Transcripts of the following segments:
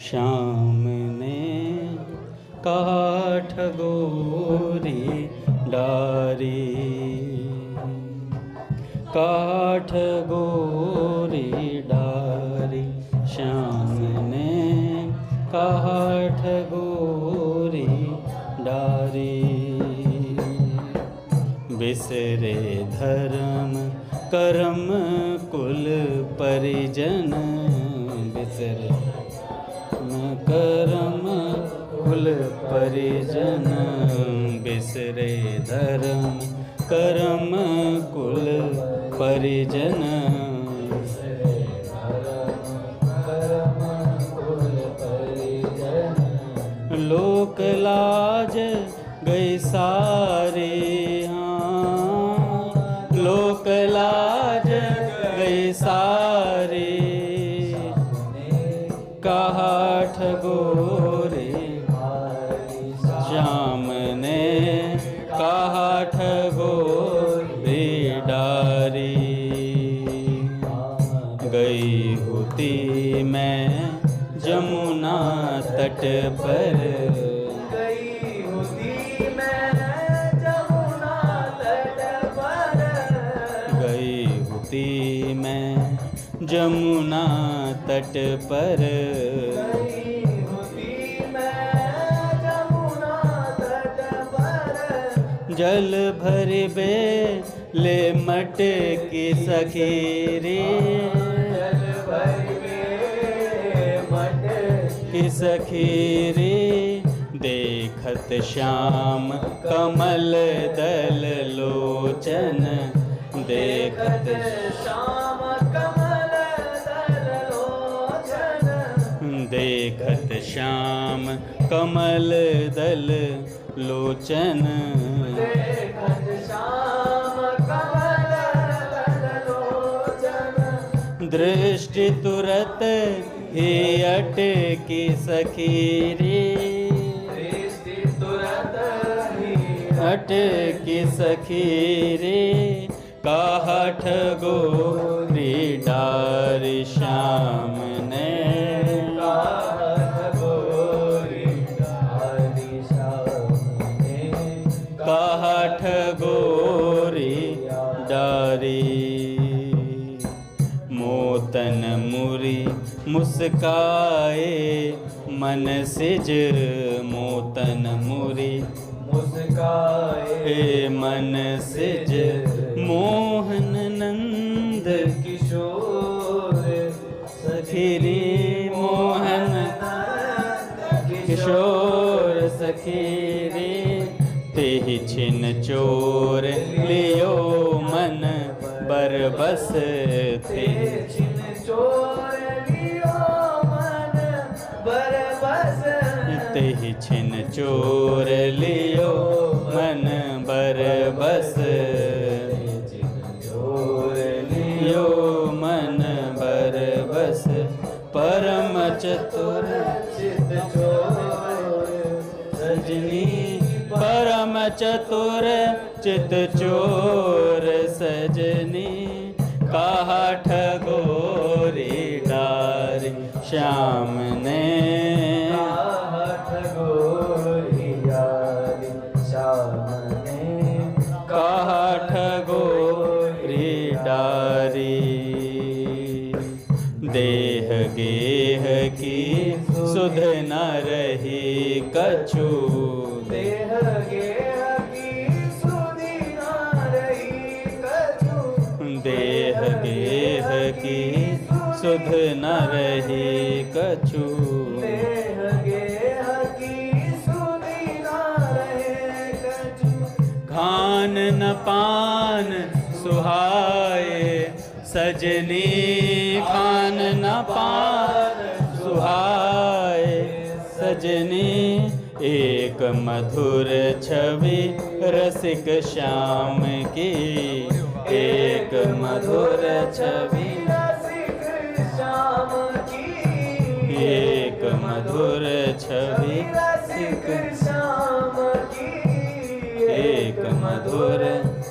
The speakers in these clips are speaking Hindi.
श्याम ने काठ गोरी डारी, काठ गोरी डारी। श्याम ने काठ गोरी डारी। बिसरे धर्म करम कुल परिजन, बिसरे करम कुल परिजन। बिसरे धर्म करम कुल परिजन। लोक लाज गई सारे, हाँ लोक लाज गई सारे। काठ गोरी श्याम ने काठ गोरी डारी। गई होती मैं जमुना तट पर, गई होती मैं जमुना तट पर। गई होती मैं जमुना तट पर। गई होती मैं जमुना तट पर। जल भर बे ले मट की सखीरी, जल भर की सखीरी। देखत श्याम कमल दल लोचन, देखत श्याम कमल दल लोचन। देखत श्याम कमल दल लोचन। देखत श्याम कमल दल लोचन। दृष्टि तुरत ही अटकी सखीरी, दृष्टि तुरत ही अटकी सखीरी। काठ गोरी डारी श्याम ने, काठ गोरी डारी श्याम ने। काठ गोरी डारी। मोतन मुरी मुस्काए मन सिज, मोतन मुरी मुस्काए मन सिज। मोहन नंद किशोर सखीरी, मोहन किशोर सखीरी। तेहि छिन चोर लियो मन बरबस, तेहि छिन चोर लियो मन बरबस। तेहि छिन चोर लियो मन बरबस। चोर लियो मन बरबस। परम चतुर चित चोर सजनी, परम चतुर चित चोर सजनी। काठ गोरी डारी श्याम ने, काठ गोरी डारी श्याम ने। काठ गोरी डारी। देह गेह की सुध न रही कछु, देह गेह की सुधि न रही कछु। देह गेह की सुध न रही कछु। देह गेह की सुधि न रहे कछु। खान न पान सुहाए सजनी, खान न पान सुहाए सजनी। एक मधुर छवि रसिक श्याम की, एक मधुर छवि रसिक श्याम की। एक मधुर छवि रसिक श्याम की। एक मधुर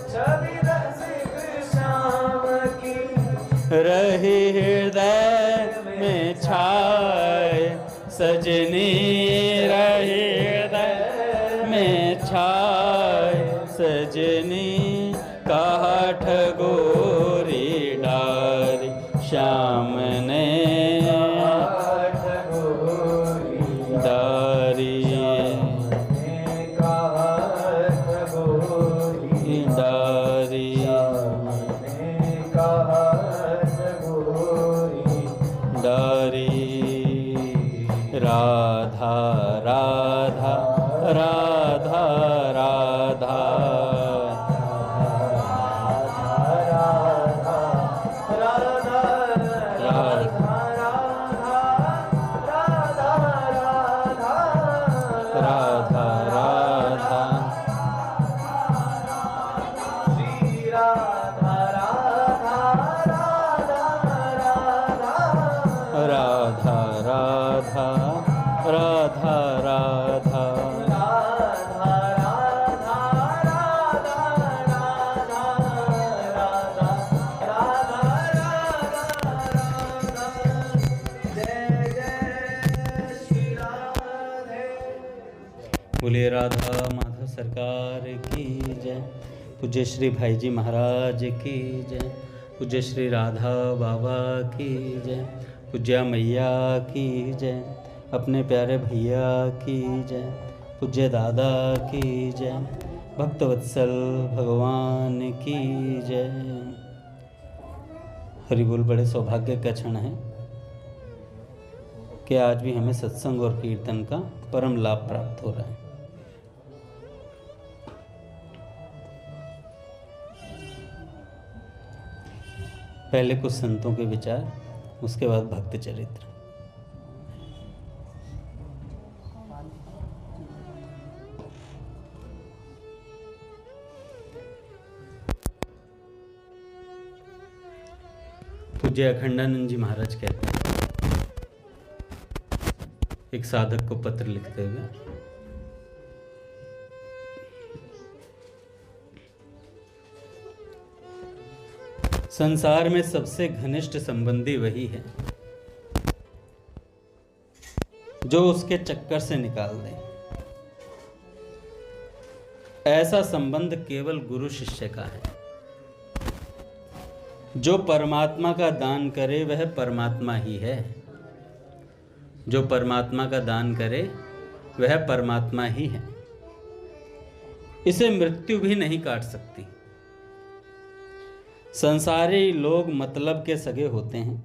छवि रसिक श्याम की। रही हृदय में छाए छाए सजनी काठ गोरी डारी श्याम ने डारी डारी डारी राधा राधा राधा राधा राधा राधा राधा राधा राधा राधा बोलिए राधा माधव सरकार की जय। पूज्य श्री भाई जी महाराज की जय। पूज्य श्री राधा बाबा की जय। पूज्या मैया की जय। अपने प्यारे भैया की जय। पूज्य दादा की जय। भक्तवत्सल भगवान की जय। हरि बोल। बड़े सौभाग्य का क्षण है कि आज भी हमें सत्संग और कीर्तन का परम लाभ प्राप्त हो रहा है। पहले कुछ संतों के विचार, उसके बाद भक्त चरित्र। पूज्य अखंडानंद जी महाराज कहते हैं एक साधक को पत्र लिखते हुए, संसार में सबसे घनिष्ठ संबंधी वही है जो उसके चक्कर से निकाल दे। ऐसा संबंध केवल गुरु शिष्य का है। जो परमात्मा का दान करे वह परमात्मा ही है। जो परमात्मा का दान करे वह परमात्मा ही है। इसे मृत्यु भी नहीं काट सकती। संसारी लोग मतलब के सगे होते हैं।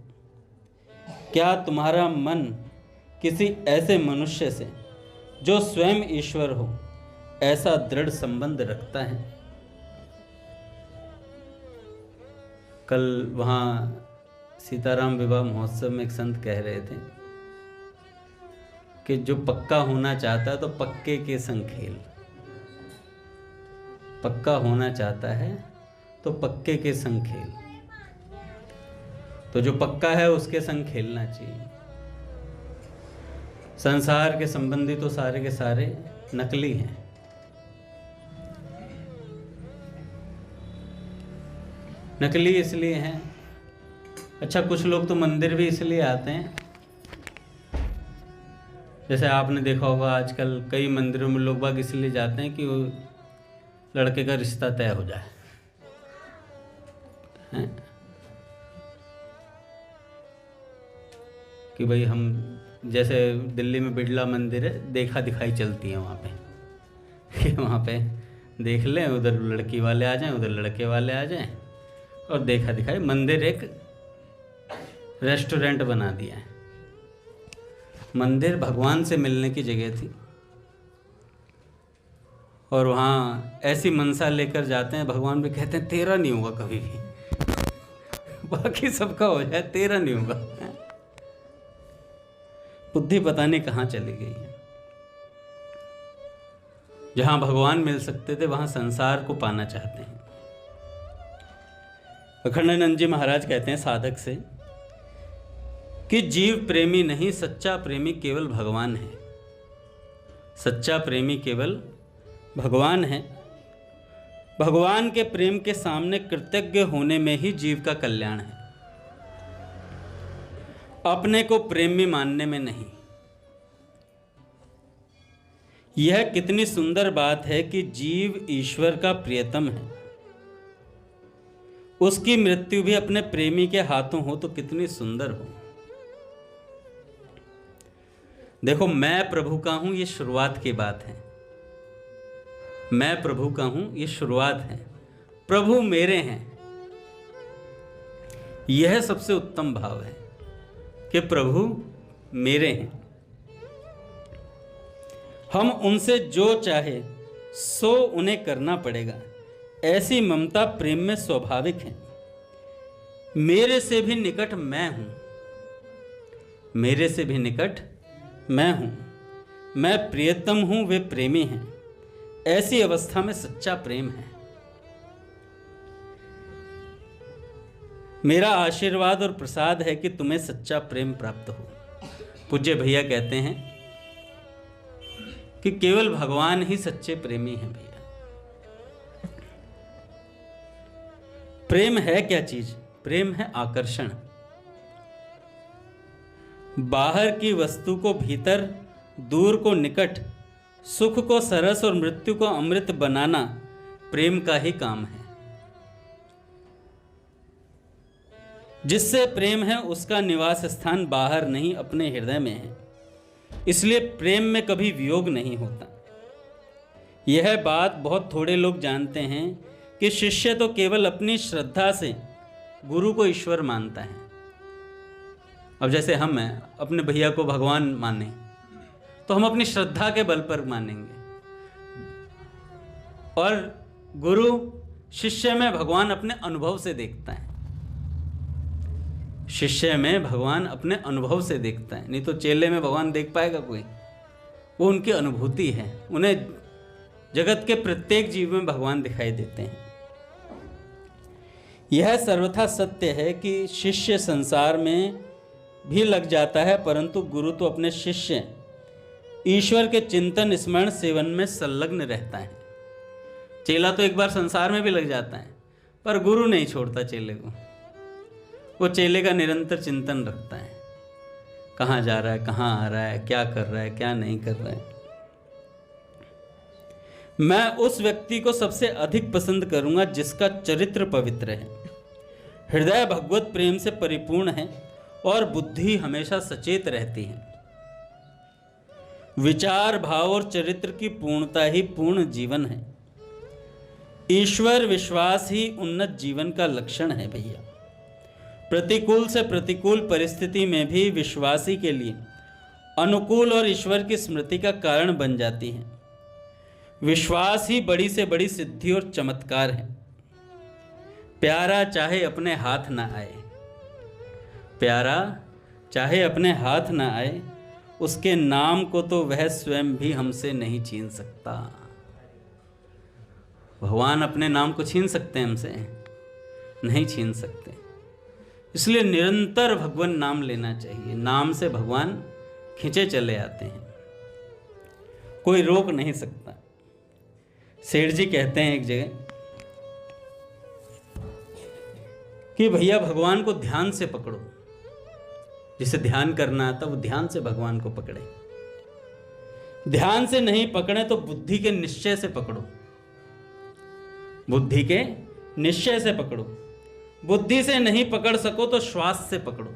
क्या तुम्हारा मन किसी ऐसे मनुष्य से जो स्वयं ईश्वर हो ऐसा दृढ़ संबंध रखता है? कल वहाँ सीताराम विवाह महोत्सव में एक संत कह रहे थे कि जो पक्का होना चाहता है तो पक्के के संग खेल। पक्का होना चाहता है तो पक्के के संग खेल। तो जो पक्का है उसके संग खेलना चाहिए। संसार के संबंधी तो सारे के सारे नकली हैं। नकली इसलिए हैं, अच्छा कुछ लोग तो मंदिर भी इसलिए आते हैं, जैसे आपने देखा होगा आजकल कई मंदिरों में लोग बाग इसलिए जाते हैं कि वो लड़के का रिश्ता तय हो जाए। हैं? कि भाई हम जैसे दिल्ली में बिड़ला मंदिर है, देखा दिखाई चलती है वहाँ पे कि वहाँ पे देख लें, उधर लड़की वाले आ जाएं, उधर लड़के वाले आ जाएं, और देखा दिखाई मंदिर एक रेस्टोरेंट बना दिया है। मंदिर भगवान से मिलने की जगह थी और वहाँ ऐसी मनसा लेकर जाते हैं, भगवान भी कहते हैं तेरा नहीं होगा कभी भी, बाकी सबका हो जाए, तेरा नहीं होगा। बुद्धि पता नहीं कहाँ चली गई है। जहाँ भगवान मिल सकते थे वहाँ संसार को पाना चाहते हैं। अखंडानंद जी महाराज कहते हैं साधक से कि जीव प्रेमी नहीं, सच्चा प्रेमी केवल भगवान है। सच्चा प्रेमी केवल भगवान है। भगवान के प्रेम के सामने कृतज्ञ होने में ही जीव का कल्याण है, अपने को प्रेमी मानने में नहीं। यह कितनी सुंदर बात है कि जीव ईश्वर का प्रियतम है। उसकी मृत्यु भी अपने प्रेमी के हाथों हो तो कितनी सुंदर हो। देखो, मैं प्रभु का हूं, ये शुरुआत की बात है। मैं प्रभु का हूं, ये शुरुआत है। प्रभु मेरे हैं, यह सबसे उत्तम भाव है कि प्रभु मेरे हैं। हम उनसे जो चाहे सो उन्हें करना पड़ेगा, ऐसी ममता प्रेम में स्वाभाविक है। मेरे से भी निकट मैं हूं, मेरे से भी निकट मैं हूं, मैं प्रियतम हूं, वे प्रेमी हैं। ऐसी अवस्था में सच्चा प्रेम है। मेरा आशीर्वाद और प्रसाद है कि तुम्हें सच्चा प्रेम प्राप्त हो। पूज्य भैया कहते हैं कि केवल भगवान ही सच्चे प्रेमी हैं भैया। प्रेम है क्या चीज? प्रेम है आकर्षण। बाहर की वस्तु को भीतर, दूर को निकट, सुख को सरस और मृत्यु को अमृत बनाना प्रेम का ही काम है। जिससे प्रेम है उसका निवास स्थान बाहर नहीं, अपने हृदय में है। इसलिए प्रेम में कभी वियोग नहीं होता। यह बात बहुत थोड़े लोग जानते हैं कि शिष्य तो केवल अपनी श्रद्धा से गुरु को ईश्वर मानता है। अब जैसे हम हैं, अपने भैया को भगवान माने तो हम अपनी श्रद्धा के बल पर मानेंगे, और गुरु शिष्य में भगवान अपने अनुभव से देखता है। शिष्य में भगवान अपने अनुभव से देखता है, नहीं तो चेले में भगवान देख पाएगा कोई? वो उनकी अनुभूति है। उन्हें जगत के प्रत्येक जीव में भगवान दिखाई देते हैं। यह सर्वथा सत्य है कि शिष्य संसार में भी लग जाता है, परंतु गुरु तो अपने शिष्य ईश्वर के चिंतन, स्मरण, सेवन में संलग्न रहता है। चेला तो एक बार संसार में भी लग जाता है, पर गुरु नहीं छोड़ता चेले को। वो चेले का निरंतर चिंतन रखता है, कहाँ जा रहा है, कहाँ आ रहा है, क्या कर रहा है, क्या नहीं कर रहा है। मैं उस व्यक्ति को सबसे अधिक पसंद करूंगा जिसका चरित्र पवित्र है, हृदय भगवत प्रेम से परिपूर्ण है और बुद्धि हमेशा सचेत रहती है। विचार, भाव और चरित्र की पूर्णता ही पूर्ण जीवन है। ईश्वर विश्वास ही उन्नत जीवन का लक्षण है भैया। प्रतिकूल से प्रतिकूल परिस्थिति में भी विश्वासी के लिए अनुकूल और ईश्वर की स्मृति का कारण बन जाती है। विश्वास ही बड़ी से बड़ी सिद्धि और चमत्कार है। प्यारा चाहे अपने हाथ ना आए, प्यारा चाहे अपने हाथ ना आए, उसके नाम को तो वह स्वयं भी हमसे नहीं छीन सकता। भगवान अपने नाम को छीन सकते हैं हमसे? नहीं छीन सकते। इसलिए निरंतर भगवान नाम लेना चाहिए। नाम से भगवान खींचे चले आते हैं, कोई रोक नहीं सकता। सेठ जी कहते हैं एक जगह कि भैया भगवान को ध्यान से पकड़ो। जिसे ध्यान करना आता वो ध्यान से भगवान को पकड़े। ध्यान से नहीं पकड़े तो बुद्धि के निश्चय से पकड़ो, बुद्धि के निश्चय से पकड़ो। बुद्धि से नहीं पकड़ सको तो श्वास से पकड़ो,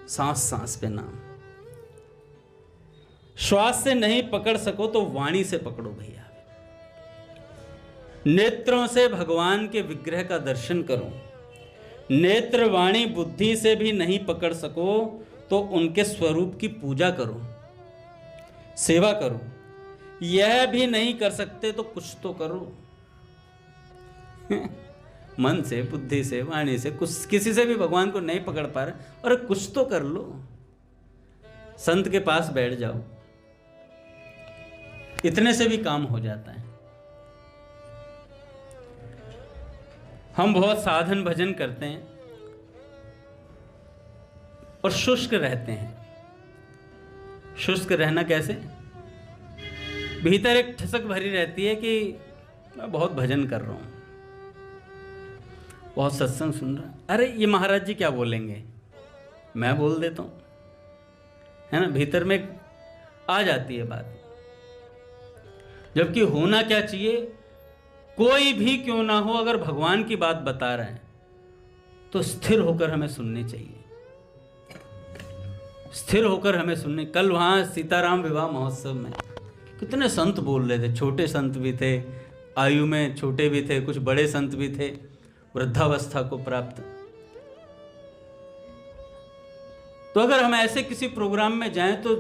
सांस सांस पे नाम। श्वास से नहीं पकड़ सको तो वाणी से पकड़ो भैया। नेत्रों से भगवान के विग्रह का दर्शन करो। नेत्र, वाणी, बुद्धि से भी नहीं पकड़ सको तो उनके स्वरूप की पूजा करो, सेवा करो। यह भी नहीं कर सकते तो कुछ तो करो। मन से, बुद्धि से, वाणी से, कुछ किसी से भी भगवान को नहीं पकड़ पा रहे, और कुछ तो कर लो। संत के पास बैठ जाओ, इतने से भी काम हो जाता है। हम बहुत साधन भजन करते हैं और शुष्क रहते हैं। शुष्क रहना कैसे? भीतर एक ठसक भरी रहती है कि मैं बहुत भजन कर रहा हूं, बहुत सत्संग सुन रहा हूं। अरे ये महाराज जी क्या बोलेंगे, मैं बोल देता हूं, है ना। भीतर में आ जाती है बात। जबकि होना क्या चाहिए, कोई भी क्यों ना हो, अगर भगवान की बात बता रहे हैं तो स्थिर होकर हमें सुननी चाहिए, स्थिर होकर हमें सुनने। कल वहाँ सीताराम विवाह महोत्सव में कितने संत बोल रहे थे, छोटे संत भी थे, आयु में छोटे भी थे, कुछ बड़े संत भी थे, वृद्धावस्था को प्राप्त। तो अगर हम ऐसे किसी प्रोग्राम में जाएं तो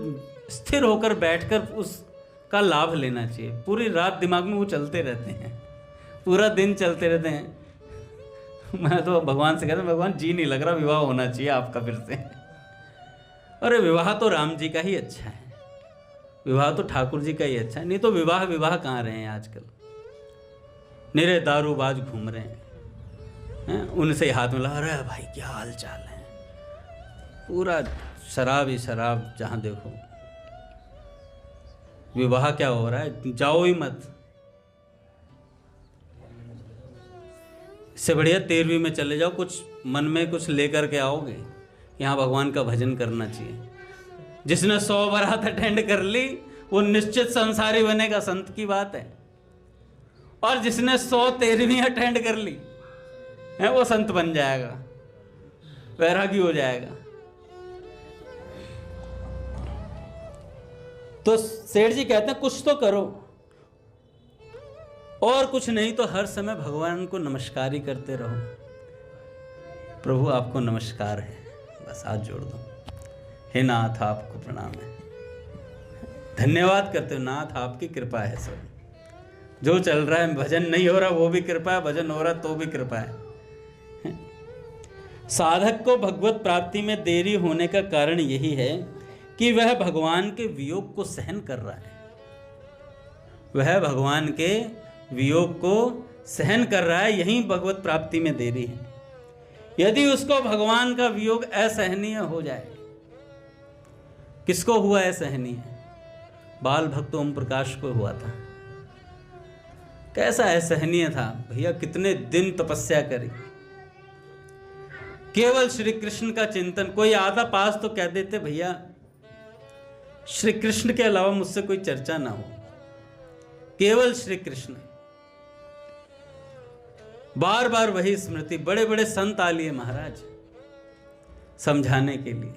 स्थिर होकर बैठकर उसका लाभ लेना चाहिए। पूरी रात दिमाग में वो चलते रहते हैं, पूरा दिन चलते रहते हैं। मैं तो भगवान से कहता हूं, भगवान जी नहीं लग रहा, विवाह होना चाहिए आपका फिर से। अरे विवाह तो राम जी का ही अच्छा है, विवाह तो ठाकुर जी का ही अच्छा है, नहीं तो विवाह कहाँ रहे हैं आजकल, निरे दारूबाज घूम रहे हैं, उनसे हाथ मिला, अरे भाई क्या हाल चाल है, पूरा शराब ही शराब जहाँ देखो। विवाह क्या हो रहा है, जाओ ही मत। इससे बढ़िया 13वीं में चले जाओ, कुछ मन में कुछ लेकर के आओगे, यहाँ भगवान का भजन करना चाहिए। जिसने 100 बारात अटेंड कर ली वो निश्चित संसारी बनेगा, संत की बात है। और जिसने 100 13वीं अटेंड कर ली है वो संत बन जाएगा, वैरागी हो जाएगा। तो सेठ जी कहते हैं कुछ तो करो, और कुछ नहीं तो हर समय भगवान को नमस्कार ही करते रहो। प्रभु आपको नमस्कार है, बस हाथ जोड़ दो, हे नाथ आपको प्रणाम है, धन्यवाद करते हो नाथ, आपकी कृपा है। सब जो चल रहा है, भजन नहीं हो रहा वो भी कृपा है, भजन हो रहा तो भी कृपा है। साधक को भगवत प्राप्ति में देरी होने का कारण यही है कि वह भगवान के वियोग को सहन कर रहा है, वह भगवान के वियोग को सहन कर रहा है, यही भगवत प्राप्ति में देरी है। यदि उसको भगवान का वियोग असहनीय हो जाए, किसको हुआ असहनीय? बाल भक्त ओम प्रकाश को हुआ था। कैसा असहनीय था भैया, कितने दिन तपस्या करी, केवल श्री कृष्ण का चिंतन। कोई आधा पास तो कह देते भैया श्री कृष्ण के अलावा मुझसे कोई चर्चा ना हो, केवल श्री कृष्ण। बार बार वही स्मृति, बड़े बड़े संत आ लिए महाराज समझाने के लिए,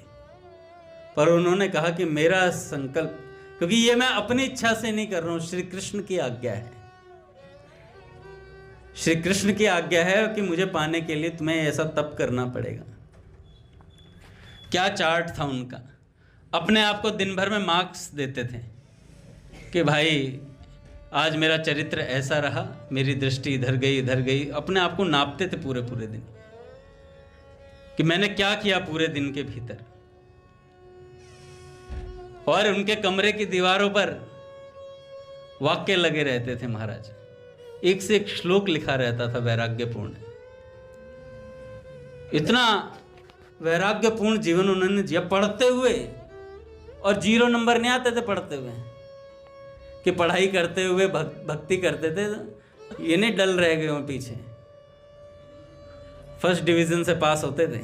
पर उन्होंने कहा कि मेरा संकल्प, क्योंकि ये मैं अपनी इच्छा से नहीं कर रहा हूं, श्री कृष्ण की आज्ञा है, श्री कृष्ण की आज्ञा है कि मुझे पाने के लिए तुम्हें ऐसा तप करना पड़ेगा। क्या चार्ट था उनका, अपने आप को दिन भर में मार्क्स देते थे कि भाई आज मेरा चरित्र ऐसा रहा, मेरी दृष्टि इधर गई, अपने आप को नापते थे पूरे पूरे दिन कि मैंने क्या किया पूरे दिन के भीतर। और उनके कमरे की दीवारों पर वाक्य लगे रहते थे महाराज, एक से एक श्लोक लिखा रहता था वैराग्यपूर्ण। इतना वैराग्यपूर्ण जीवन उन्होंने जिया, पढ़ते हुए, और 0 नंबर नहीं आते थे पढ़ते हुए, कि पढ़ाई करते हुए भक्ति करते थे, ये नहीं डल रह गए हो पीछे, फर्स्ट डिवीजन से पास होते थे।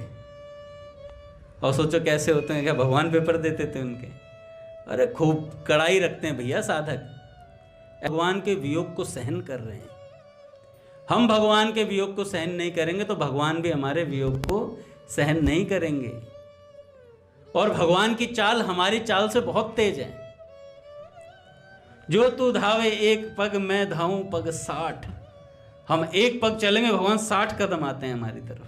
और सोचो कैसे होते हैं, क्या भगवान पेपर देते थे उनके। अरे खूब कड़ाई रखते हैं भैया साधक, भगवान के वियोग को सहन कर रहे हैं। हम भगवान के वियोग को सहन नहीं करेंगे तो भगवान भी हमारे वियोग को सहन नहीं करेंगे। और भगवान की चाल हमारी चाल से बहुत तेज है। जो तू धावे एक पग, मैं धाऊं पग 60। हम एक पग चलेंगे, भगवान 60 कदम आते हैं हमारी तरफ,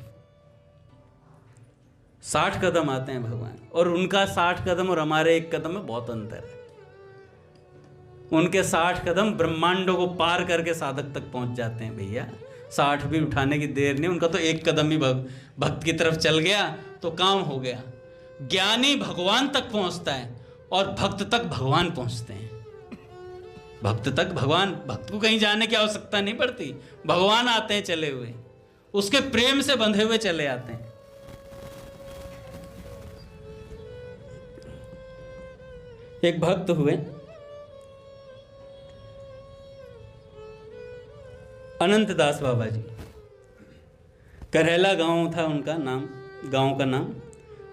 60 कदम आते हैं भगवान। और उनका 60 कदम और हमारे 1 कदम में बहुत अंतर है। उनके 60 कदम ब्रह्मांडों को पार करके साधक तक पहुंच जाते हैं भैया, 60 भी उठाने की देर नहीं। उनका तो 1 कदम ही भक्त की तरफ चल गया तो काम हो गया। ज्ञानी भगवान तक पहुंचता है और भक्त तक भगवान पहुंचते हैं। भक्त तक भगवान, भक्त को कहीं जाने की आवश्यकता नहीं पड़ती, भगवान आते हैं चले हुए, उसके प्रेम से बंधे हुए चले आते हैं। एक भक्त हुए, अनंत दास बाबा जी, करेला गांव था उनका नाम, गांव का नाम।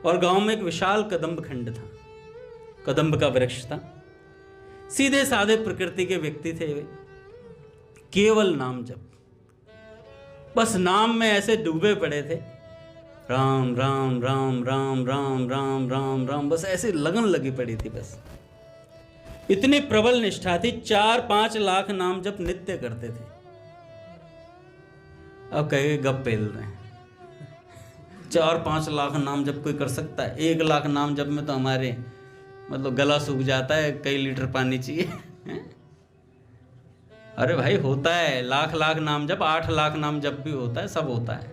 और गांव में एक विशाल कदम्ब खंड था, कदम्ब का वृक्ष था। सीधे साधे प्रकृति के व्यक्ति थे वे, केवल नाम जप, बस नाम में ऐसे डूबे पड़े थे, राम राम राम राम राम राम राम राम, बस ऐसे लगन लगी पड़ी थी। बस इतनी प्रबल निष्ठा थी, 4-5 लाख नाम जप नित्य करते थे। अब कहे गप पेल रहे हैं, 4-5 लाख नाम जप कोई कर सकता है? 1 लाख नाम जप में तो हमारे मतलब गला सूख जाता है, कई लीटर पानी चाहिए। अरे भाई होता है, लाख नाम जप, 8 लाख नाम जप भी होता है, सब होता है।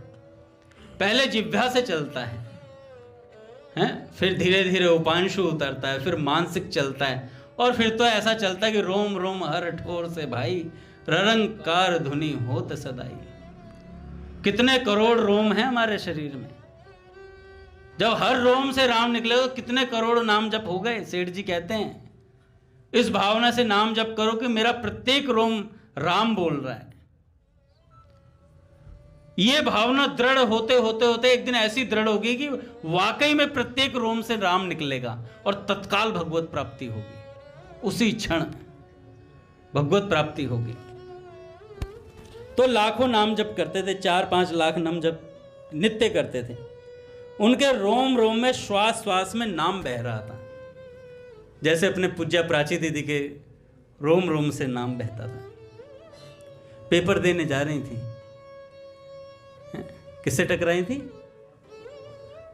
पहले जिह्वा से चलता है, फिर धीरे धीरे उपांशु उतरता है, फिर मानसिक चलता है, और फिर तो ऐसा चलता है कि रोम रोम हर ठोर से भाई ररंकार धुनी होत सदाई। कितने करोड़ रोम हैं हमारे शरीर में, जब हर रोम से राम निकले तो कितने करोड़ नाम जप हो गए। सेठ जी कहते हैं इस भावना से नाम जप करो कि मेरा प्रत्येक रोम राम बोल रहा है। ये भावना दृढ़ होते होते होते एक दिन ऐसी दृढ़ होगी कि वाकई में प्रत्येक रोम से राम निकलेगा और तत्काल भगवत प्राप्ति होगी, उसी क्षण भगवत प्राप्ति होगी। तो लाखों नाम जप करते थे, 4-5 लाख नाम जप नित्य करते थे। उनके रोम रोम में श्वास श्वास में नाम बह रहा था, जैसे अपने पूज्या प्राची दीदी के रोम रोम से नाम बहता था। पेपर देने जा रही थी, किससे टकराई थी?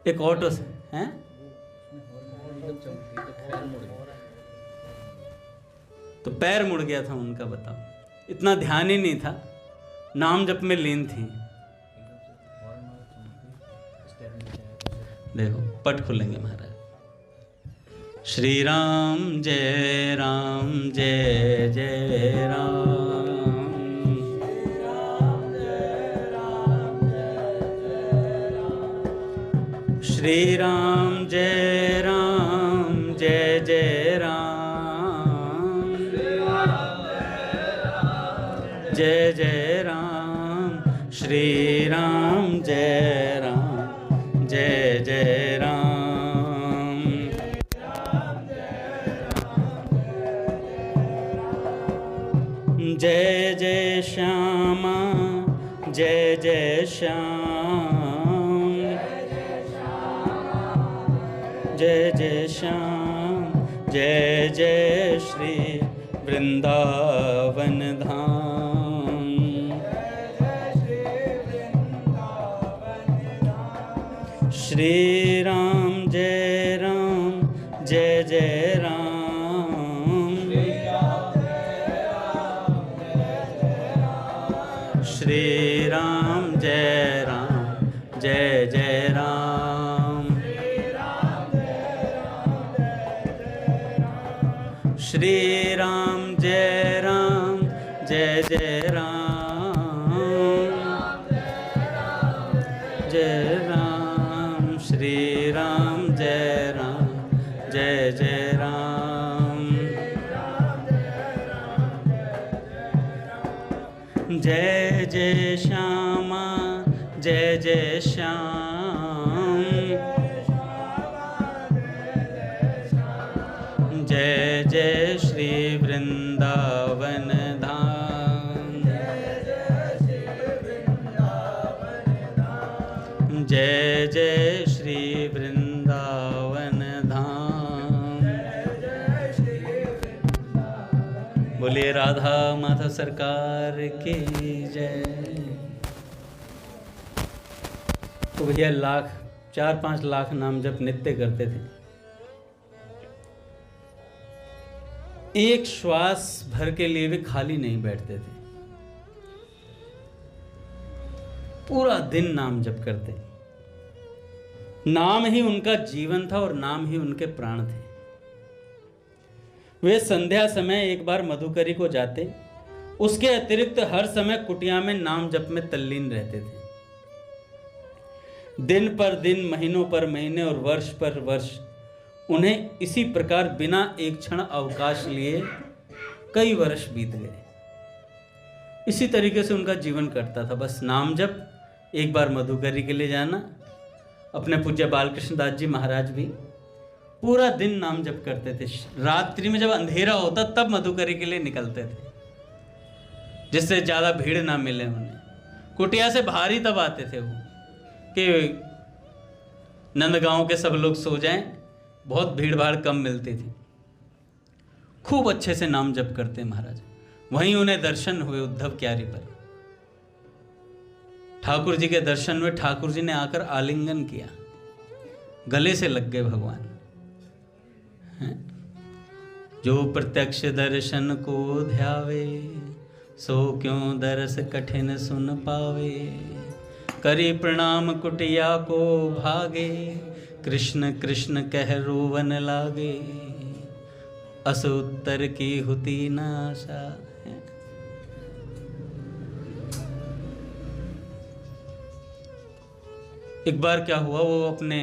एक ऑटो से, हैं? तो पैर मुड़ गया था उनका, बताओ। इतना ध्यान ही नहीं था, नाम जप में लीन थी। देखो पट खुलेंगे महाराज। श्री राम जय राम जय जय राम, श्री राम जय राम जय जय राम, जय जय राम, श्री राम जय राम जय जय राम, जय जय श्यामा जय जय श्याम, जय जय श्याम, जय जय श्री वृंदावन धाम, श्री राम जय राम जय जय राम, श्री राम जय राम जय जय राम, श्री राम जय राम जय जय राम, जय राम, श्री राम जय राम जय जय राम, जय जय श्यामा जय जय श्याम, जय जय श्री वृंदावन धाम, जय जय श्री वृंदावन धाम। बोलिए राधा माधव सरकार की जय। तो भैया 4-5 लाख नाम जप नित्य करते थे। एक श्वास भर के लिए भी खाली नहीं बैठते थे, पूरा दिन नाम जप करते। नाम ही उनका जीवन था और नाम ही उनके प्राण थे। वे संध्या समय एक बार मधुकरी को जाते, उसके अतिरिक्त हर समय कुटिया में नाम जप में तल्लीन रहते थे। दिन पर दिन, महीनों पर महीने और वर्ष पर वर्ष उन्हें इसी प्रकार बिना एक क्षण अवकाश लिए कई वर्ष बीत गए। इसी तरीके से उनका जीवन कटता था, बस नाम जप, एक बार मधुकरी के लिए जाना। अपने पूज्य बालकृष्ण दास जी महाराज भी पूरा दिन नाम जप करते थे। रात्रि में जब अंधेरा होता तब मधुकरी के लिए निकलते थे, जिससे ज़्यादा भीड़ ना मिले उन्हें। कुटिया से बाहर ही तब आते थे वो कि नंदगांव के सब लोग सो जाएं, बहुत भीड़ भाड़ कम मिलती थी। खूब अच्छे से नाम जप करते महाराज। वहीं उन्हें दर्शन हुए उद्धव क्यारी पर। ठाकुर जी के दर्शन में ठाकुर जी ने आकर आलिंगन किया, गले से लग गए भगवान। जो प्रत्यक्ष दर्शन को ध्यावे, सो क्यों दरस कठिन सुन पावे। करी प्रणाम कुटिया को भागे, कृष्ण कृष्ण कह रोवन लागे। अस उत्तर की हुती न आशा। एक बार क्या हुआ, वो अपने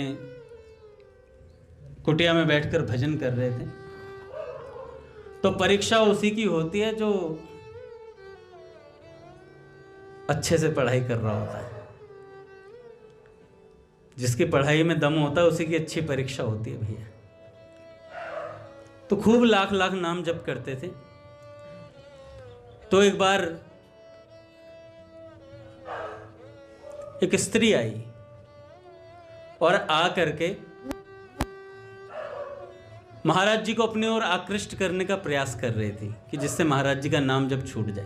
कुटिया में बैठकर भजन कर रहे थे, तो परीक्षा उसी की होती है जो अच्छे से पढ़ाई कर रहा होता है। जिसकी पढ़ाई में दम होता है उसी की अच्छी परीक्षा होती है भैया। तो खूब लाख लाख नाम जप करते थे। तो एक बार एक स्त्री आई और आ करके महाराज जी को अपनी ओर आकृष्ट करने का प्रयास कर रही थी कि जिससे महाराज जी का नाम जब छूट जाए।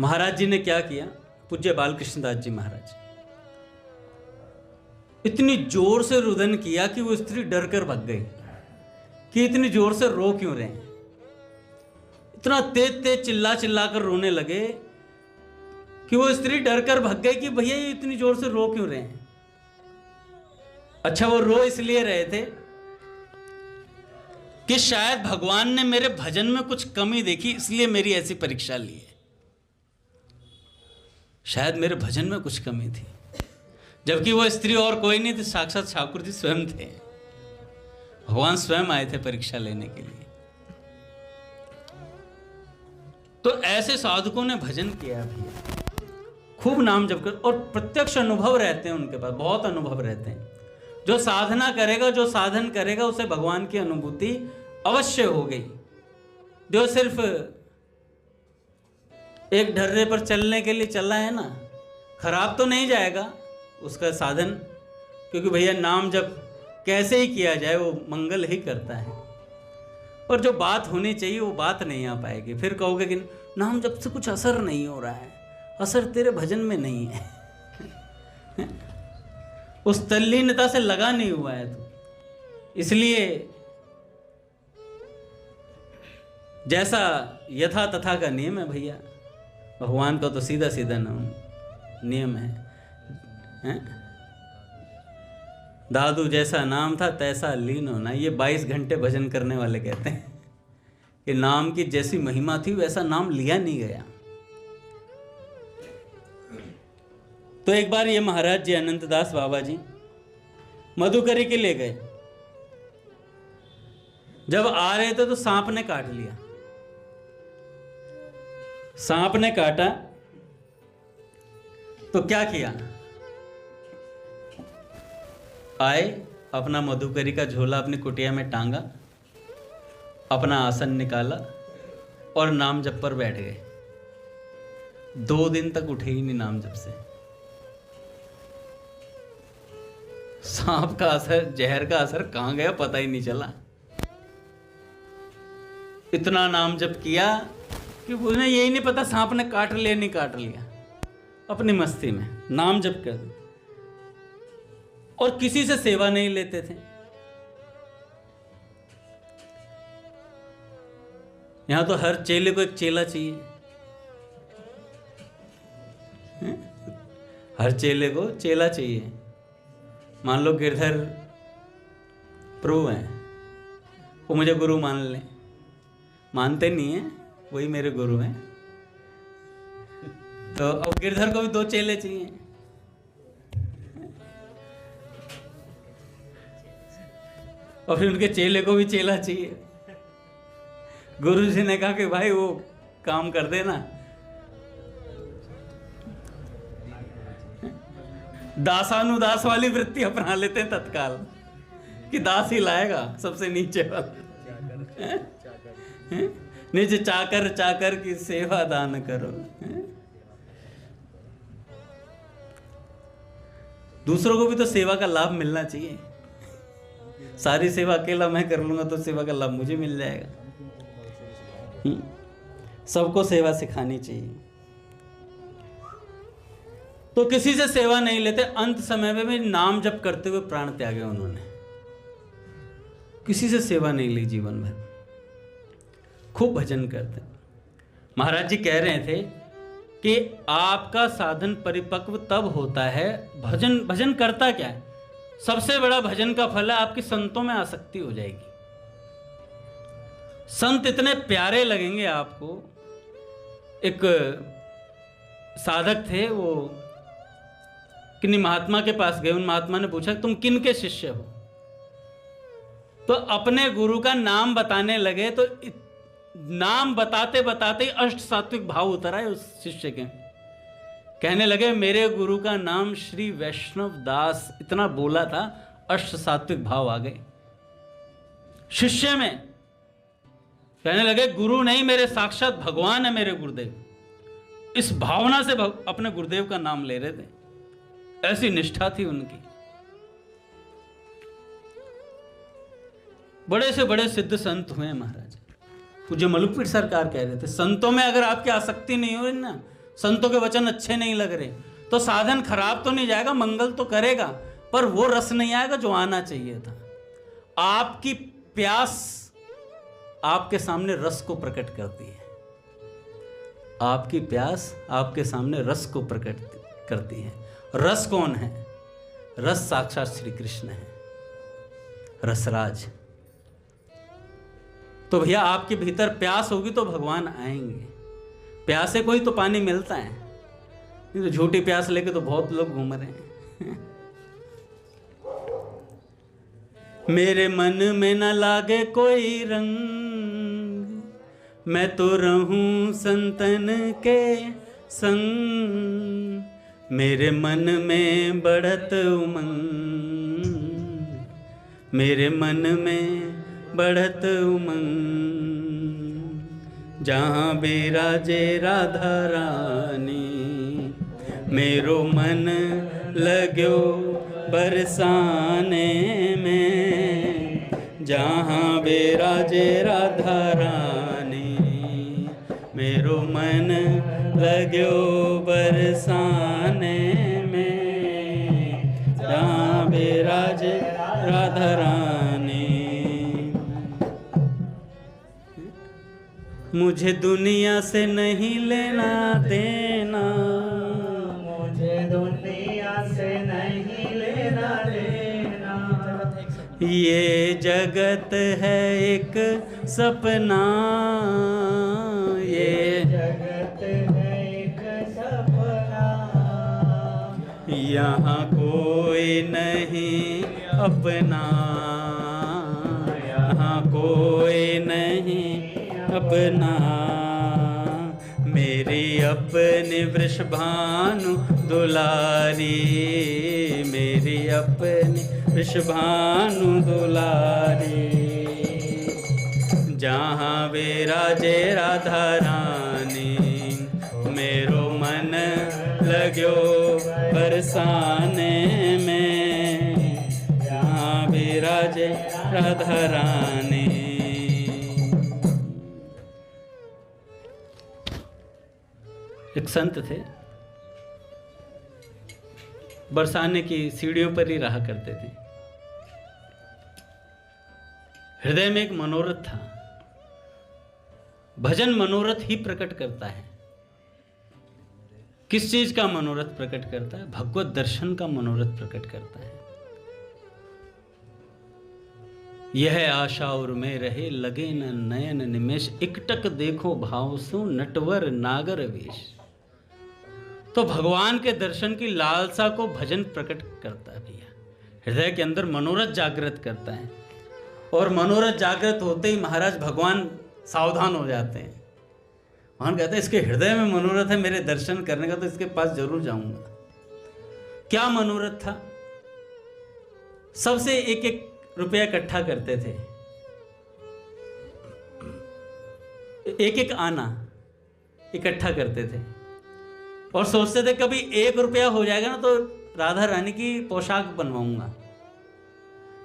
महाराज जी ने क्या किया, पूज्य बालकृष्ण दास जी महाराज, इतनी जोर से रुदन किया कि वो स्त्री डर कर भाग गई कि इतनी जोर से रो क्यों रहे हैं। इतना तेज तेज चिल्ला चिल्ला कर रोने लगे कि वो स्त्री डर कर भाग गई कि भैया ये इतनी जोर से रो क्यों रहे हैं। अच्छा, वो रो इसलिए रहे थे कि शायद भगवान ने मेरे भजन में कुछ कमी देखी, इसलिए मेरी ऐसी परीक्षा ली है। शायद मेरे भजन में कुछ कमी थी। जबकि वो स्त्री और कोई नहीं थी, साक्षात ठाकुर जी स्वयं थे। भगवान स्वयं आए थे परीक्षा लेने के लिए। तो ऐसे साधकों ने भजन किया भैया, खूब नाम जप कर, और प्रत्यक्ष अनुभव रहते हैं उनके पास, बहुत अनुभव रहते हैं। जो साधना करेगा, जो साधन करेगा, उसे भगवान की अनुभूति अवश्य हो गई। जो सिर्फ एक ढर्रे पर चलने के लिए चल रहा है ना, खराब तो नहीं जाएगा उसका साधन, क्योंकि भैया नाम जब कैसे ही किया जाए वो मंगल ही करता है। और जो बात होनी चाहिए वो बात नहीं आ पाएगी। फिर कहोगे कि नाम जब से कुछ असर नहीं हो रहा है, असर तेरे भजन में नहीं है। उस तल्लीनता से लगा नहीं हुआ है तू। इसलिए जैसा यथा तथा का नियम है भैया, भगवान का तो सीधा सीधा नियम है? दादू जैसा नाम था तैसा लीन होना। ये 22 घंटे भजन करने वाले कहते हैं कि नाम की जैसी महिमा थी वैसा नाम लिया नहीं गया। तो एक बार ये महाराज जी अनंतदास बाबा जी मधुकरी के ले गए। जब आ रहे थे तो सांप ने काट लिया। सांप ने काटा तो क्या किया, आए, अपना मधुकरी का झोला अपनी कुटिया में टांगा, अपना आसन निकाला और नाम जप पर बैठ गए। 2 दिन तक उठे ही नहीं नाम जप से। सांप का असर, जहर का असर कहां गया पता ही नहीं चला। इतना नाम जप किया कि उन्हें यही नहीं पता सांप ने काट लिया नहीं काट लिया। अपनी मस्ती में नाम जप कर, और किसी से सेवा नहीं लेते थे। यहां तो हर चेले को एक चेला चाहिए। हर चेले को चेला चाहिए। मान लो गिरधर प्रभु हैं, वो मुझे गुरु मान लें, मानते नहीं है, वही मेरे गुरु हैं। तो अब गिरधर को भी 2 चेले चाहिए। और फिर उनके चेले को भी चेला चाहिए। गुरु जी ने कहा कि भाई वो काम कर देना। दासानुदास वाली वृत्ति अपना लेते हैं तत्काल कि दास ही लाएगा सबसे नीचे वाला। निज चाकर चाकर की सेवा दान करो। दूसरों को भी तो सेवा का लाभ मिलना चाहिए। सारी सेवा अकेला मैं कर लूंगा तो सेवा का लाभ मुझे मिल जाएगा। सबको सेवा सिखानी चाहिए। तो किसी से सेवा नहीं लेते। अंत समय में भी नाम जप करते हुए प्राण त्यागे उन्होंने। किसी से सेवा नहीं ली जीवन भर। खूब भजन करते। महाराज जी कह रहे थे कि आपका साधन परिपक्व तब होता है। भजन करता क्या है? सबसे बड़ा भजन का फल है आपकी संतों में आसक्ति हो जाएगी। संत इतने प्यारे लगेंगे आपको। एक साधक थे, वो किन्हीं महात्मा के पास गए। उन महात्मा ने पूछा तुम किन के शिष्य हो? तो अपने गुरु का नाम बताने लगे। तो नाम बताते बताते अष्ट सात्विक भाव उतर आए उस शिष्य के। कहने लगे मेरे गुरु का नाम श्री वैष्णव दास। इतना बोला था, अष्ट सात्विक भाव आ गए शिष्य में। कहने लगे गुरु नहीं, मेरे साक्षात भगवान है मेरे गुरुदेव। इस भावना से अपने गुरुदेव का नाम ले रहे थे। ऐसी निष्ठा थी उनकी। बड़े से बड़े सिद्ध संत हुए महाराज। पूज्य मलुकपीठ सरकार कह रहे थे संतों में अगर आपकी आसक्ति नहीं हो रही ना, संतों के वचन अच्छे नहीं लग रहे, तो साधन खराब तो नहीं जाएगा, मंगल तो करेगा, पर वो रस नहीं आएगा जो आना चाहिए था। आपकी प्यास आपके सामने रस को प्रकट करती है। आपकी प्यास आपके सामने रस को प्रकट करती है। रस कौन है? रस साक्षात श्री कृष्ण है, रसराज। तो भैया आपके भीतर प्यास होगी तो भगवान आएंगे। प्यासे कोई तो पानी मिलता है, नहीं तो झूठी प्यास लेके तो बहुत लोग घूम रहे हैं। मेरे मन में न लागे कोई रंग, मैं तो रहूं संतन के संग। मेरे मन में बढ़त उमंग, मेरे मन में बढ़त उमंग। जहाँ बिराजे राधा रानी, मेरो मन लाग्यो बरसाने में। जहाँ बिराजे राधा रानी, मेरो मन लाग्यो बरसाने में। जहाँ बिराजे राधा रानी। मुझे दुनिया से नहीं लेना देना, मुझे दुनिया से नहीं लेना देना। ये जगत है एक सपना, ये जगत है एक सपना। यहाँ कोई नहीं अपना, यहाँ कोई नहीं अपना। मेरी अपनी वृषभानु दुलारी, मेरी अपनी वृषभानु दुलारी। जहाँ विराजे राधा रानी, मेरो मन लाग्यो बरसाने में। जहाँ विराजे राधा रानी। एक संत थे, बरसाने की सीढ़ियों पर ही रहा करते थे। हृदय में एक मनोरथ था। भजन मनोरथ ही प्रकट करता है। किस चीज का मनोरथ प्रकट करता है? भगवत दर्शन का मनोरथ प्रकट करता है। यह आशा और में रहे, लगे न नयन निमेश। एकटक देखो भाव सो, नटवर नागर वेश। तो भगवान के दर्शन की लालसा को भजन प्रकट करता है भैया। हृदय के अंदर मनोरथ जागृत करता है। और मनोरथ जागृत होते ही महाराज भगवान सावधान हो जाते हैं। भगवान कहते हैं इसके हृदय में मनोरथ है मेरे दर्शन करने का, तो इसके पास जरूर जाऊंगा। क्या मनोरथ था? सबसे एक एक रुपया इकट्ठा करते थे, एक एक आना इकट्ठा करते थे और सोचते थे कभी 1 रुपया हो जाएगा ना तो राधा रानी की पोशाक बनवाऊंगा,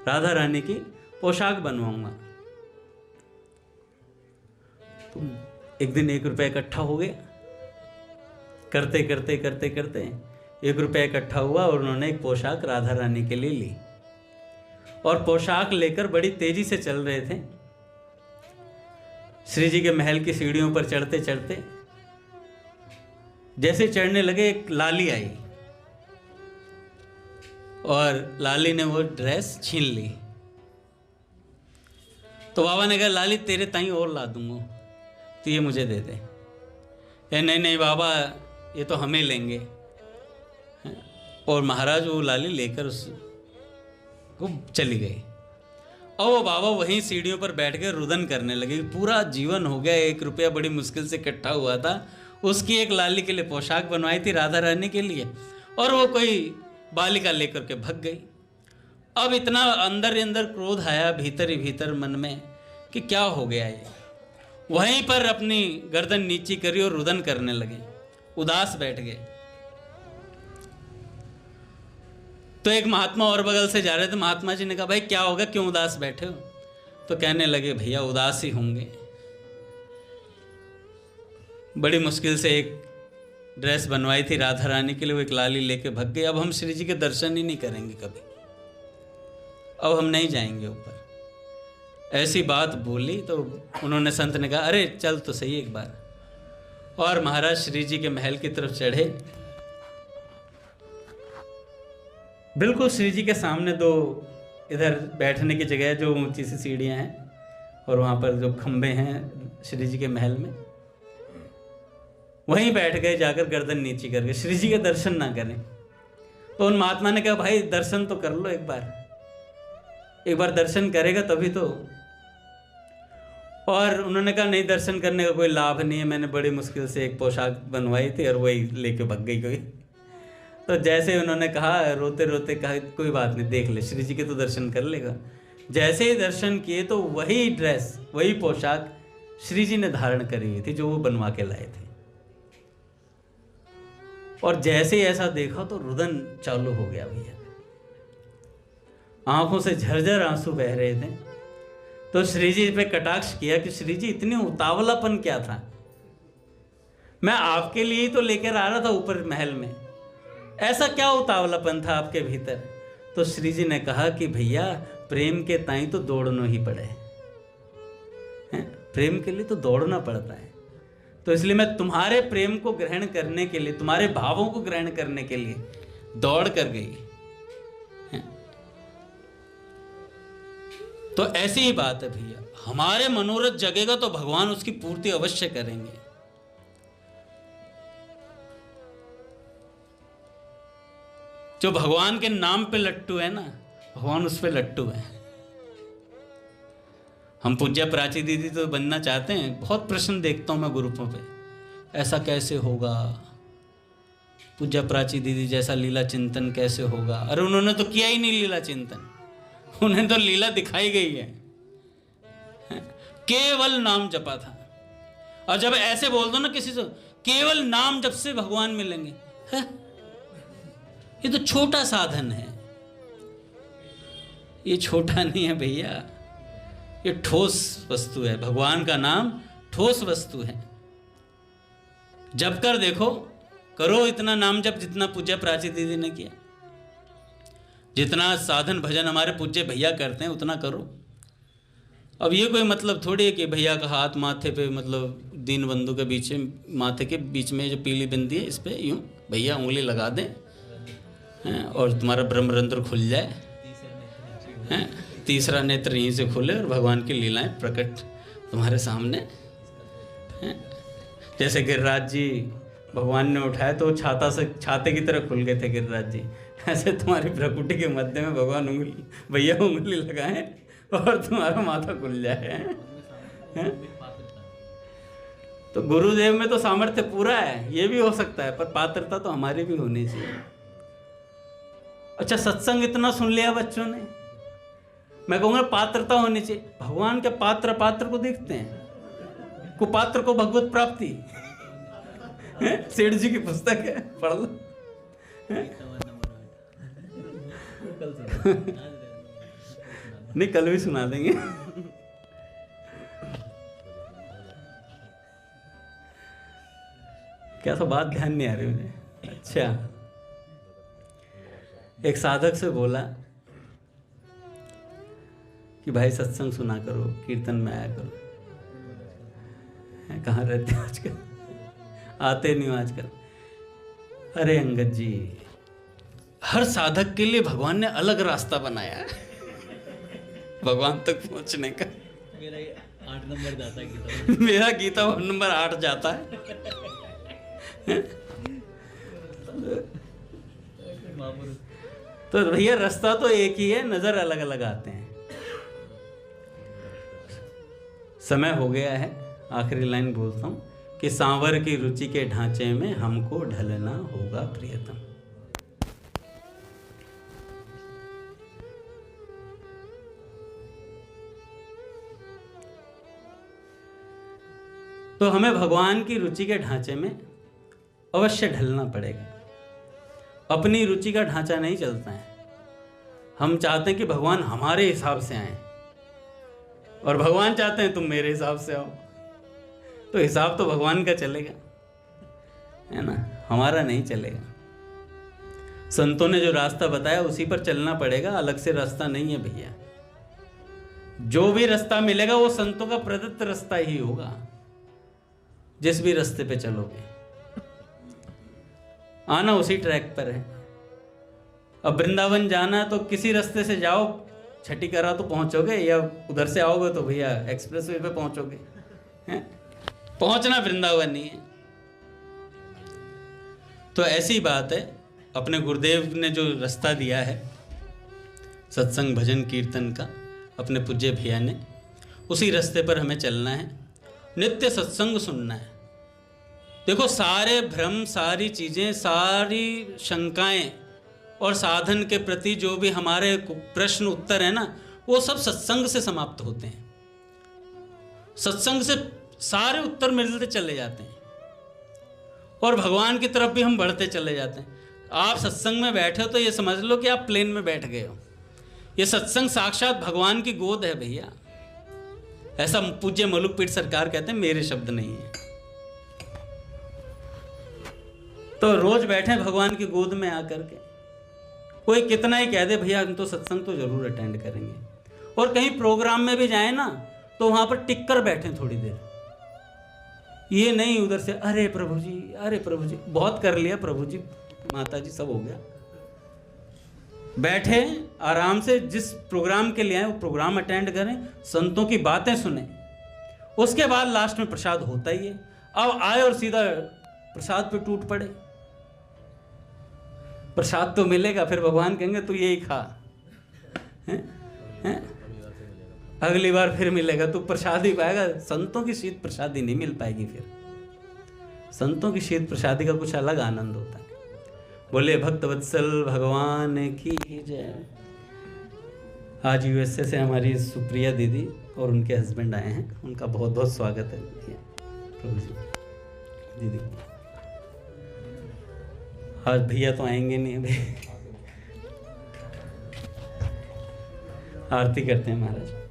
राधा रानी की पोशाक बनवाऊंगा। तो एक दिन 1 रुपया इकट्ठा हो गया, करते करते करते करते 1 रुपया इकट्ठा हुआ और उन्होंने एक पोशाक राधा रानी के लिए ली और पोशाक लेकर बड़ी तेजी से चल रहे थे। श्री जी के महल की सीढ़ियों पर चढ़ते चढ़ते जैसे चढ़ने लगे, एक लाली आई और लाली ने वो ड्रेस छीन ली। तो बाबा ने कहा, लाली तेरे ताई और ला दूंगा, तो ये मुझे दे दे। नहीं नहीं बाबा, ये तो हमें लेंगे। और महाराज वो लाली लेकर उसको चली गई। और वो बाबा वहीं सीढ़ियों पर बैठ कर रुदन करने लगे। पूरा जीवन हो गया, 1 रुपया बड़ी मुश्किल से इकट्ठा हुआ था, उसकी एक लाली के लिए पोशाक बनवाई थी राधा रानी के लिए, और वो कोई बालिका लेकर के भग गई। अब इतना अंदर ही अंदर क्रोध आया भीतर ही भीतर मन में कि क्या हो गया ये। वहीं पर अपनी गर्दन नीची करी और रुदन करने लगे, उदास बैठ गए। तो एक महात्मा और बगल से जा रहे थे, महात्मा जी ने कहा, भाई क्या होगा, क्यों उदास बैठे हो? तो कहने लगे, भैया उदास ही होंगे, बड़ी मुश्किल से एक ड्रेस बनवाई थी राधा रानी के लिए, वो एक लाली लेके भग गई। अब हम श्री जी के दर्शन ही नहीं करेंगे कभी, अब हम नहीं जाएंगे ऊपर। ऐसी बात बोली तो उन्होंने, संत ने कहा, अरे चल तो सही एक बार। और महाराज श्री जी के महल की तरफ चढ़े। बिल्कुल श्री जी के सामने 2 इधर बैठने की जगह है, जो ऊंची सी सीढ़ियाँ हैं, और वहाँ पर जो खंबे हैं श्री जी के महल में, वहीं बैठ गए जाकर गर्दन नीची करके, श्री जी के दर्शन ना करें। तो उन महात्मा ने कहा, भाई दर्शन तो कर लो, एक बार दर्शन करेगा तभी तो। और उन्होंने कहा, नहीं, दर्शन करने का कोई लाभ नहीं है, मैंने बड़ी मुश्किल से एक पोशाक बनवाई थी और वही लेके भग गई कोई। तो जैसे उन्होंने कहा, रोते रोते कहा, कोई बात नहीं, देख ले, श्री जी के तो दर्शन कर लेगा। जैसे ही दर्शन किए तो वही ड्रेस, वही पोशाक श्री जी ने धारण करी हुई थी जो वो बनवा के लाए थे। और जैसे ही ऐसा देखा तो रुदन चालू हो गया भैया, आंखों से झरझर आंसू बह रहे थे। तो श्री जी पे कटाक्ष किया कि श्री जी, इतनी उतावलापन क्या था? मैं आपके लिए ही तो लेकर आ रहा था ऊपर महल में, ऐसा क्या उतावलापन था आपके भीतर? तो श्री जी ने कहा कि भैया, प्रेम के ताई तो दौड़ना ही पड़े हैं, प्रेम के लिए तो दौड़ना पड़ता है। तो इसलिए मैं तुम्हारे प्रेम को ग्रहण करने के लिए, तुम्हारे भावों को ग्रहण करने के लिए दौड़ कर गई। तो ऐसी ही बात है भैया, हमारे मनोरथ जगेगा तो भगवान उसकी पूर्ति अवश्य करेंगे। जो भगवान के नाम पे लट्टू है ना, भगवान उस पे लट्टू है। हम पूज्य प्राची दीदी तो बनना चाहते हैं, बहुत प्रश्न देखता हूं मैं ग्रुपों पे, ऐसा कैसे होगा, पूज्य प्राची दीदी जैसा लीला चिंतन कैसे होगा? अरे उन्होंने तो किया ही नहीं लीला चिंतन, उन्हें तो लीला दिखाई गई है, केवल नाम जपा था। और जब ऐसे बोल दो ना किसी से, केवल नाम जप से भगवान मिलेंगे, है? ये तो छोटा साधन है, ये छोटा नहीं है भैया, ये ठोस वस्तु है। भगवान का नाम ठोस वस्तु है। जप कर देखो, करो इतना नाम जप जितना पूज्य प्राची दीदी ने किया, जितना साधन भजन हमारे पूज्य भैया करते हैं उतना करो। अब ये कोई मतलब थोड़ी है कि भैया का हाथ माथे पे, मतलब दीन बंधु के बीच में, माथे के बीच में जो पीली बिंदी है, इस पे यूं भैया उंगली लगा दें और तुम्हारा ब्रह्मरंध्र खुल जाए, तीसरा नेत्र यहीं से खुले और भगवान की लीलाएं प्रकट तुम्हारे सामने। जैसे गिरिराज जी भगवान ने उठाया तो छाता से, छाते की तरह खुल गए थे गिरिराज जी, ऐसे तुम्हारी प्रकृति के मध्य में भगवान उंगली, भैया उंगली लगाएं और तुम्हारा माथा खुल जाए। तो गुरुदेव में तो सामर्थ्य पूरा है, ये भी हो सकता है, पर पात्रता तो हमारी भी होनी चाहिए। अच्छा सत्संग इतना सुन लिया बच्चों ने, मैं कहूँगा पात्रता होनी चाहिए। भगवान के पात्र पात्र को देखते हैं, कुपात्र को भगवत प्राप्ति। सेठ जी की पुस्तक है, पढ़ लो। नहीं कल भी सुना देंगे। क्या तो बात ध्यान नहीं आ रही मुझे। अच्छा, एक साधक से बोला कि भाई सत्संग सुना करो, कीर्तन में आया करो। कहाँ रहते हो आजकल, आते नहीं हो आजकल। अरे अंगद जी, हर साधक के लिए भगवान ने अलग रास्ता बनाया है भगवान तक पहुंचने का। मेरा 8 नंबर जाता है गीता। मेरा गीता नंबर 8 जाता है। तो भैया रास्ता तो एक ही है, नजर अलग अलग आते हैं। समय हो गया है, आखिरी लाइन बोलता हूं कि सांवर की रुचि के ढांचे में हमको ढलना होगा प्रियतम। तो हमें भगवान की रुचि के ढांचे में अवश्य ढलना पड़ेगा। अपनी रुचि का ढांचा नहीं चलता है। हम चाहते हैं कि भगवान हमारे हिसाब से आए, और भगवान चाहते हैं तुम मेरे हिसाब से आओ। तो हिसाब तो भगवान का चलेगा, है ना, हमारा नहीं चलेगा। संतों ने जो रास्ता बताया उसी पर चलना पड़ेगा, अलग से रास्ता नहीं है भैया। जो भी रास्ता मिलेगा वो संतों का प्रदत्त रास्ता ही होगा। जिस भी रास्ते पे चलोगे, आना उसी ट्रैक पर है। अब वृंदावन जाना है तो किसी रास्ते से जाओ, छठी करा तो पहुंचोगे, या उधर से आओगे तो भैया एक्सप्रेस वे पे पहुंचोगे। पहुंचना वृंदावन नहीं है। तो ऐसी बात है, अपने गुरुदेव ने जो रास्ता दिया है सत्संग भजन कीर्तन का, अपने पूज्य भैया ने, उसी रास्ते पर हमें चलना है। नित्य सत्संग सुनना है। देखो सारे भ्रम, सारी चीजें, सारी शंकाएं और साधन के प्रति जो भी हमारे प्रश्न उत्तर है ना, वो सब सत्संग से समाप्त होते हैं। सत्संग से सारे उत्तर मिलते चले जाते हैं और भगवान की तरफ भी हम बढ़ते चले जाते हैं। आप सत्संग में बैठे हो तो ये समझ लो कि आप प्लेन में बैठ गए हो। ये सत्संग साक्षात भगवान की गोद है भैया। ऐसा पूज्य मलुकपीठ सरकार कहते हैं, मेरे शब्द नहीं है। तो रोज बैठे भगवान की गोद में आकर के। कोई कितना ही कह दे भैया हम तो सत्संग तो जरूर अटेंड करेंगे, और कहीं प्रोग्राम में भी जाए ना तो वहां पर टिक कर बैठे थोड़ी देर। ये नहीं उधर से अरे प्रभु जी, अरे प्रभु जी, बहुत कर लिया प्रभु जी माता जी, सब हो गया। बैठे आराम से, जिस प्रोग्राम के लिए आए वो प्रोग्राम अटेंड करें, संतों की बातें सुने। उसके बाद लास्ट में प्रसाद होता ही है। अब आए और सीधा प्रसाद पे टूट पड़े। प्रसाद तो मिलेगा, फिर भगवान कहेंगे तू यही खा, हैं? अगली बार फिर मिलेगा, तू प्रसाद ही पाएगा। संतों की शीत प्रसादी नहीं मिल पाएगी। फिर संतों की शीत प्रसादी का कुछ अलग आनंद होता है। बोले भक्त वत्सल भगवान की जय। आज यूएसए से हमारी सुप्रिया दीदी और उनके हस्बैंड आए हैं, उनका बहुत बहुत स्वागत है प्रभु जी। दीदी आज भैया तो आएंगे नहीं अभी। आरती करते हैं महाराज।